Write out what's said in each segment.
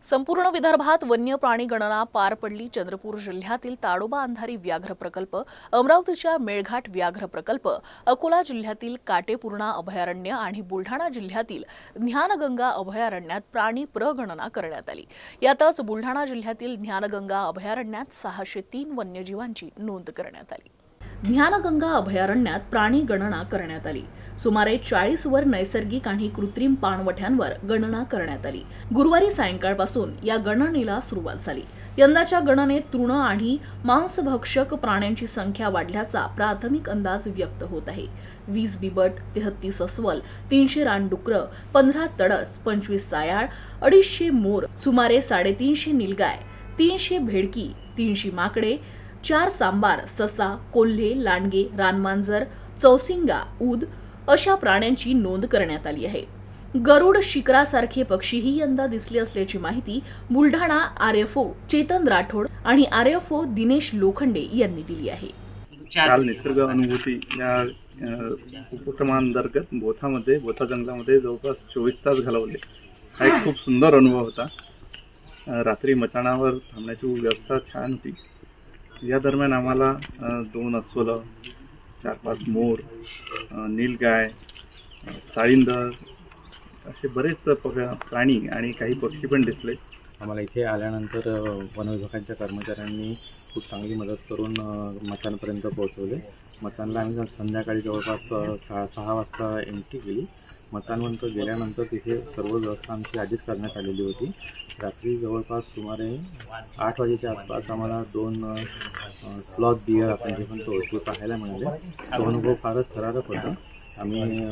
संपूर्ण विदर्भात वन्य प्राणी गणना पार पडली। चंद्रपूर जिल्ह्यातील ताडोबा अंधारी व्याघ्र प्रकल्प, अमरावतीच्या मेळघाट व्याघ्र प्रकल्प, अकोला जिल्ह्यातील काटेपूर्णा अभयारण्य आणि बुलढाणा जिल्ह्यातील ज्ञानगंगा अभयारण्यात प्राणी प्रगणना करण्यात आली। यातच बुलढाणा जिल्ह्यातील ज्ञानगंगा अभयारण्यात 603 वन्यजीवांची नोंद करण्यात आली। ज्ञानगंगा अभयारण्यात प्राणी गणना करण्यात आली। सुमारे 40 वर नैसर्गिक आणि कृत्रिम पाणवठ्यांवर गणना करण्यात आली। गुरुवारी सायंकाळपासून या गणनेला सुरुवात झाली। यंदाच्या गणनेत तृण आणि मांसभक्षक प्राण्यांची संख्या वाढल्याचा प्राथमिक अंदाज व्यक्त होत आहे। 20 बिबट, 33 अस्वल, 300 रानडुकर, 15 तडस, 25 सायाळ, 250 मोर, सुमारे 350 नीलगाय, 300 भेडकी, 300 माकडे, 4 सांबार, ससा, कोल्हे, लांडगे, रानमांजर, चौसिंगा, ऊद अशा प्राण्यांची नोंद करण्यात आली आहे। गरुड, शिकरासारखे पक्षीही यंदा दिसले असल्याची माहिती बुलढाणा आरएफओ चेतन राठोड आणि आरएफओ दिनेश लोखंडे यांनी दिली आहे। काल निसर्ग अनुभूती या उपक्रमांतर्गत बोथा जंगलामध्ये जवळपास 24 तास घालवले। हा एक खूप सुंदर अनुभव होता। रात्री मचाणावर थांबण्याची व्यवस्था छान होती। या दरम्यान आम्हाला 2 अस्वल, 4-5 मोर, नीलगाय, साळिंद असे बरेच प्राणी आणि काही पक्षी पण दिसले। आम्हाला इथे आल्यानंतर वन विभागाच्या कर्मचाऱ्यांनी खूप चांगली मदत करून मचाणपर्यंत पोहोचवले। मचाणला आम्ही संध्याकाळी जवळपास 6 वाजता एंट्री केली। मचाणपर्यंत गेल्यानंतर तिथे सर्व व्यवस्था आमची आधीच करण्यात आलेली होती। रात्री जवळपास सुमारे 8 वाजेच्या आसपास आम्हाला 2 स्लॉथ बियर आपण जे म्हणतो ते पाहायला मिळाले। तो अनुभव फारच थरारक होता। आम्ही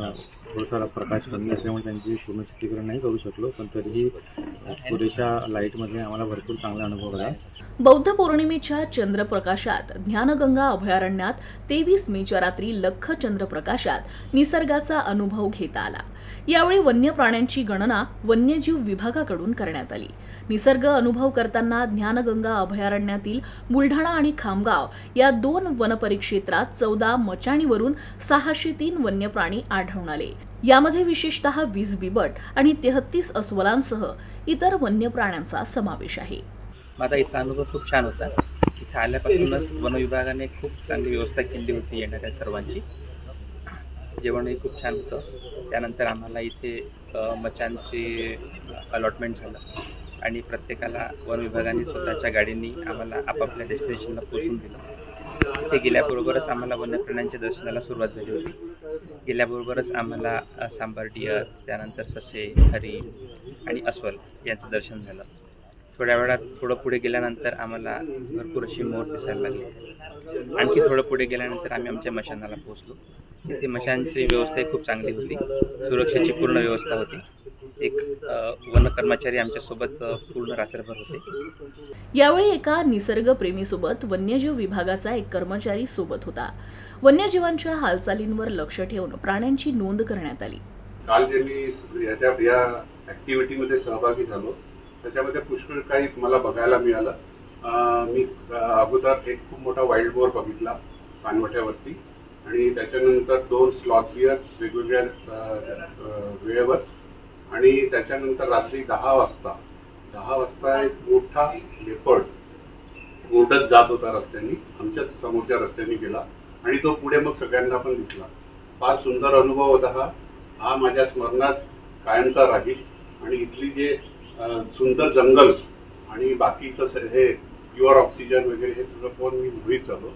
थोडासा प्रकाश कमी असल्यामुळे त्यांची पूर्ण चित्रीकरण नाही करू शकलो, पण तरीही पुरेशा लाईटमध्ये आम्हाला भरपूर चांगला अनुभव आला। बौद्ध पौर्णिमेच्या चंद्रप्रकाशात ज्ञानगंगा अभयारण्यात 23 मेच्या रात्री लख्ख चंद्रप्रकाशात निसर्गाचा अनुभव घेता आला। यावेळी वन्य प्राण्यांची गणना वन्यजीव विभागाकडून करण्यात आली। निसर्ग अनुभव करताना ज्ञानगंगा अभयारण्यातील बुलढाणा आणि खामगाव या 2 वनपरिक्षेत्रात 14 मचाणीवरून 603 वन्य प्राणी आढळून आले। यामध्ये विशेषतः 20 बिबट आणि 33 अस्वलांसह इतर वन्य प्राण्यांचा समावेश आहे। माझा इथला अनुभव खूप छान होता। इथे आल्यापासूनच वन विभागाने खूप चांगली व्यवस्था केली होती येणाऱ्या सर्वांची। जेवणही खूप छान होतं। त्यानंतर आम्हाला इथे मचांचे अलॉटमेंट झालं आणि प्रत्येकाला वन विभागाने स्वतःच्या गाडीने आम्हाला आपापल्या डेस्टिनेशनला पोहोचून दिलं। इथे गेल्याबरोबरच आम्हाला वन्य प्राण्यांच्या दर्शनाला सुरुवात झाली होती। गेल्याबरोबरच आम्हाला सांबार डिअर, त्यानंतर ससे, हरिण आणि अस्वल यांचं दर्शन झालं। थोड्या वेळात थोडं पुढे गेल्यानंतर आम्हाला भरपूर अशी मोर दिसायला लागली। आणखी थोडं पुढे गेल्यानंतर आम्ही आमच्या मशानाला पोहोचलो। तिथे मशानची व्यवस्था खूप चांगली होती। सुरक्षेची पूर्ण व्यवस्था होती। एक वन कर्मचारी आमच्यासोबत पूर्ण रात्रभर होते। यावेळी एका निसर्गप्रेमीसोबत वन्यजीव विभागाचा एक कर्मचारी सोबत होता। वन्यजीवांच्या हालचालींवर लक्ष ठेवून प्राण्यांची नोंद करण्यात आली। काल जे मी या ऍक्टिव्हिटीमध्ये सहभागी झालो त्याच्यामध्ये पुष्कळ काही मला बघायला मिळालं। मी अगोदर एक खूप मोठा वाईल्ड बोर बघितला पाणवठ्यावरती आणि त्याच्यानंतर 2 स्लॉथ बियर वेगवेगळ्या वेळेवर आणि त्याच्यानंतर रात्री 10 वाजता एक मोठा लेपर्ड ओढत जात होता रस्त्याने, आमच्या समोरच्या रस्त्याने गेला आणि तो पुढे मग सगळ्यांना पण दिसला। फार सुंदर अनुभव होता हा माझ्या स्मरणात कायमचा राहील। आणि इथली जे सुंदर जंगल आणि बाकीचं हे प्युअर ऑक्सिजन वगैरे हे सगळं पाहून मी मोहित झालो।